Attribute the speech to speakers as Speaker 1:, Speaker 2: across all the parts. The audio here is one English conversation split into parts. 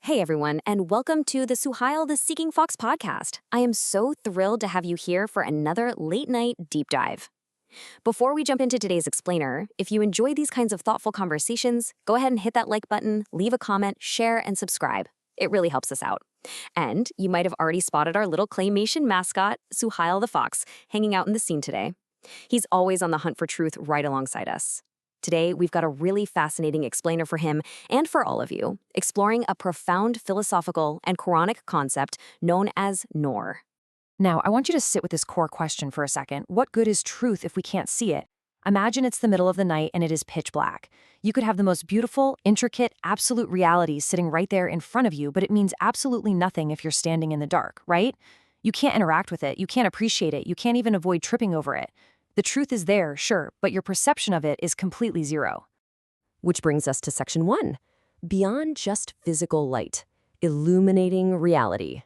Speaker 1: Hey everyone, and welcome to the Suhayl the Seeking Fox podcast. I am so thrilled to have you here for another late night deep dive. Before we jump into today's explainer, if you enjoy these kinds of thoughtful conversations, go ahead and hit that like button, leave a comment, share, and subscribe. It really helps us out. And you might have already spotted our little claymation mascot, Suhayl the Fox, hanging out in the scene today. He's always on the hunt for truth right alongside us. Today, we've got a really fascinating explainer for him and for all of you, exploring a profound philosophical and Quranic concept known as Nūr.
Speaker 2: Now, I want you to sit with this core question for a second. What good is truth if we can't see it? Imagine it's the middle of the night and it is pitch black. You could have the most beautiful, intricate, absolute reality sitting right there in front of you, but it means absolutely nothing if you're standing in the dark, right? You can't interact with it, you can't appreciate it, you can't even avoid tripping over it. The truth is there, sure, but your perception of it is completely zero.
Speaker 1: Which brings us to section 1, beyond just physical light, illuminating reality.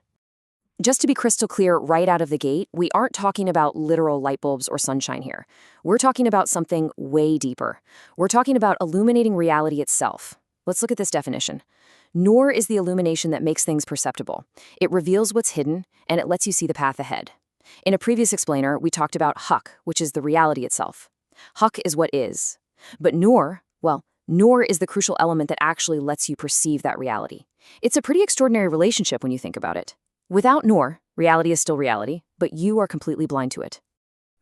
Speaker 1: Just to be crystal clear right out of the gate, we aren't talking about literal light bulbs or sunshine here. We're talking about something way deeper. We're talking about illuminating reality itself. Let's look at this definition. Nūr is the illumination that makes things perceptible. It reveals what's hidden, and it lets you see the path ahead. In a previous explainer, we talked about Ḥaqq, which is the reality itself. Ḥaqq is what is. But Nūr, well, Nūr is the crucial element that actually lets you perceive that reality. It's a pretty extraordinary relationship when you think about it. Without Nūr, reality is still reality, but you are completely blind to it.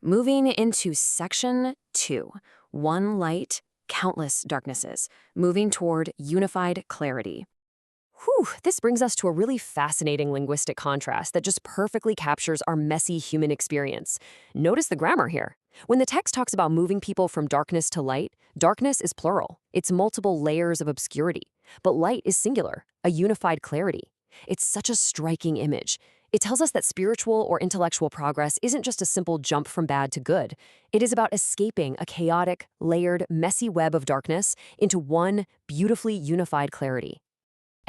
Speaker 1: Moving into section 2, one light, countless darknesses, moving toward unified clarity. This brings us to a really fascinating linguistic contrast that just perfectly captures our messy human experience. Notice the grammar here. When the text talks about moving people from darkness to light, darkness is plural. It's multiple layers of obscurity. But light is singular, a unified clarity. It's such a striking image. It tells us that spiritual or intellectual progress isn't just a simple jump from bad to good. It is about escaping a chaotic, layered, messy web of darkness into one beautifully unified clarity.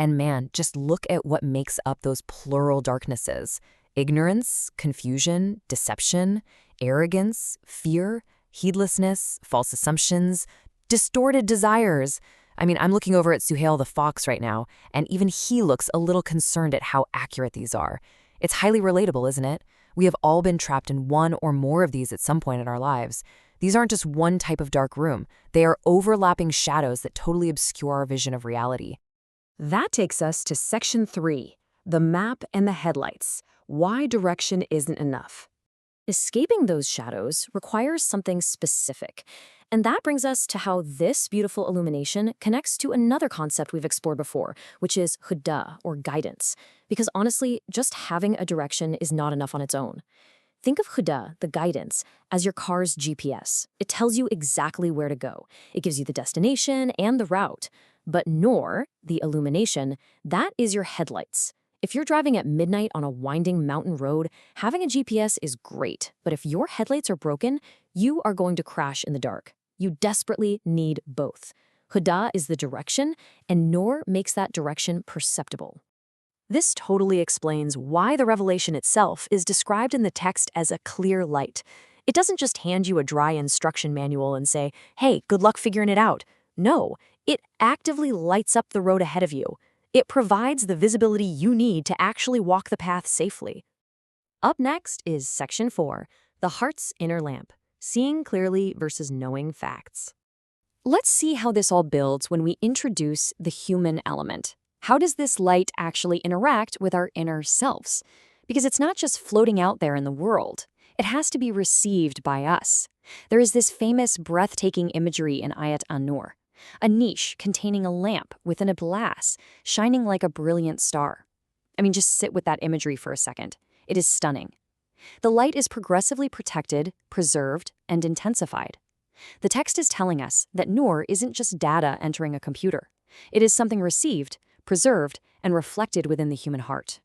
Speaker 2: And man, just look at what makes up those plural darknesses. Ignorance, confusion, deception, arrogance, fear, heedlessness, false assumptions, distorted desires. I'm looking over at Suhayl the Fox right now, and even he looks a little concerned at how accurate these are. It's highly relatable, isn't it? We have all been trapped in one or more of these at some point in our lives. These aren't just one type of dark room. They are overlapping shadows that totally obscure our vision of reality.
Speaker 1: That takes us to section 3, the map and the headlights. Why direction isn't enough. Escaping those shadows requires something specific. And that brings us to how this beautiful illumination connects to another concept we've explored before, which is Hudā, or guidance. Because honestly, just having a direction is not enough on its own. Think of Hudā, the guidance, as your car's GPS. It tells you exactly where to go. It gives you the destination and the route. But Nūr, the illumination, that is your headlights. If you're driving at midnight on a winding mountain road, having a GPS is great. But if your headlights are broken, you are going to crash in the dark. You desperately need both. Hudā is the direction, and Nūr makes that direction perceptible. This totally explains why the revelation itself is described in the text as a clear light. It doesn't just hand you a dry instruction manual and say, hey, good luck figuring it out. No, it actively lights up the road ahead of you. It provides the visibility you need to actually walk the path safely. Up next is section 4, the heart's inner lamp, seeing clearly versus knowing facts. Let's see how this all builds when we introduce the human element. How does this light actually interact with our inner selves? Because it's not just floating out there in the world. It has to be received by us. There is this famous breathtaking imagery in Ayat an-Nūr, a niche containing a lamp within a glass, shining like a brilliant star. Just sit with that imagery for a second. It is stunning. The light is progressively protected, preserved, and intensified. The text is telling us that Nūr isn't just data entering a computer. It is something received, preserved, and reflected within the human heart.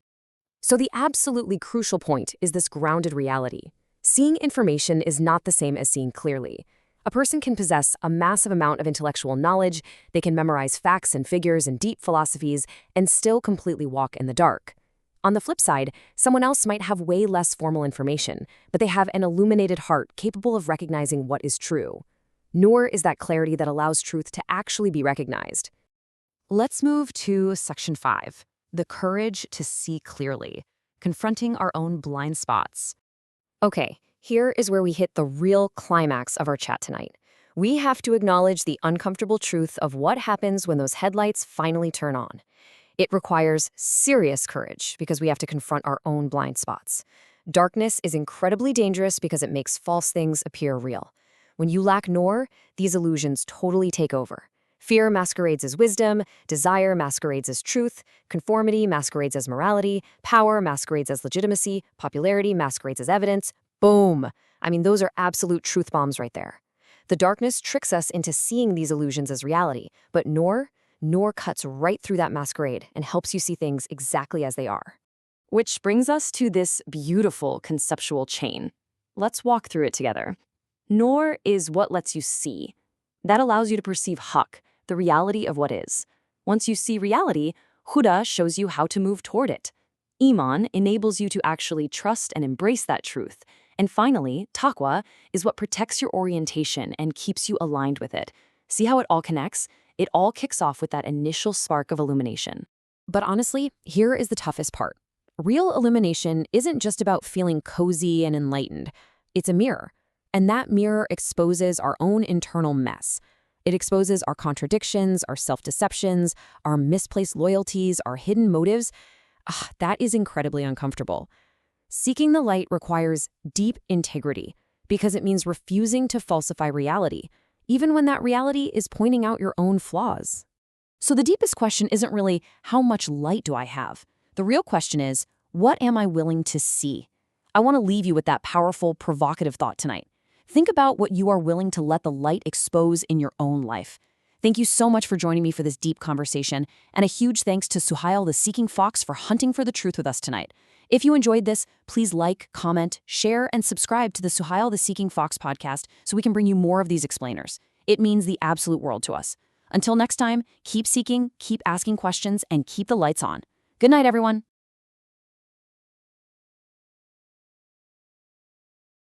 Speaker 1: So the absolutely crucial point is this grounded reality. Seeing information is not the same as seeing clearly. A person can possess a massive amount of intellectual knowledge, they can memorize facts and figures and deep philosophies, and still completely walk in the dark. On the flip side, someone else might have way less formal information, but they have an illuminated heart capable of recognizing what is true. Nūr is that clarity that allows truth to actually be recognized. Let's move to section 5,
Speaker 2: the courage to see clearly, confronting our own blind spots.
Speaker 1: Okay, here is where we hit the real climax of our chat tonight. We have to acknowledge the uncomfortable truth of what happens when those headlights finally turn on. It requires serious courage because we have to confront our own blind spots. Darkness is incredibly dangerous because it makes false things appear real. When you lack Nūr, these illusions totally take over. Fear masquerades as wisdom, desire masquerades as truth, conformity masquerades as morality, power masquerades as legitimacy, popularity masquerades as evidence. Boom! I mean, those are absolute truth bombs right there. The darkness tricks us into seeing these illusions as reality, but Nūr cuts right through that masquerade and helps you see things exactly as they are.
Speaker 3: Which brings us to this beautiful conceptual chain. Let's walk through it together. Nūr is what lets you see. That allows you to perceive Ḥaqq, the reality of what is. Once you see reality, Hudā shows you how to move toward it. Īmān enables you to actually trust and embrace that truth. And finally, Taqwā is what protects your orientation and keeps you aligned with it. See how it all connects? It all kicks off with that initial spark of illumination.
Speaker 2: But honestly, here is the toughest part. Real illumination isn't just about feeling cozy and enlightened. It's a mirror. And that mirror exposes our own internal mess. It exposes our contradictions, our self-deceptions, our misplaced loyalties, our hidden motives. That is incredibly uncomfortable. Seeking the light requires deep integrity because it means refusing to falsify reality, even when that reality is pointing out your own flaws. So the deepest question isn't really, how much light do I have? The real question is, what am I willing to see? I want to leave you with that powerful, provocative thought tonight. Think about what you are willing to let the light expose in your own life. Thank you so much for joining me for this deep conversation, and a huge thanks to Suhayl the Seeking Fox for hunting for the truth with us tonight. If you enjoyed this, please like, comment, share, and subscribe to the Suhayl the Seeking Fox podcast so we can bring you more of these explainers. It means the absolute world to us. Until next time, keep seeking, keep asking questions, and keep the lights on. Good night, everyone.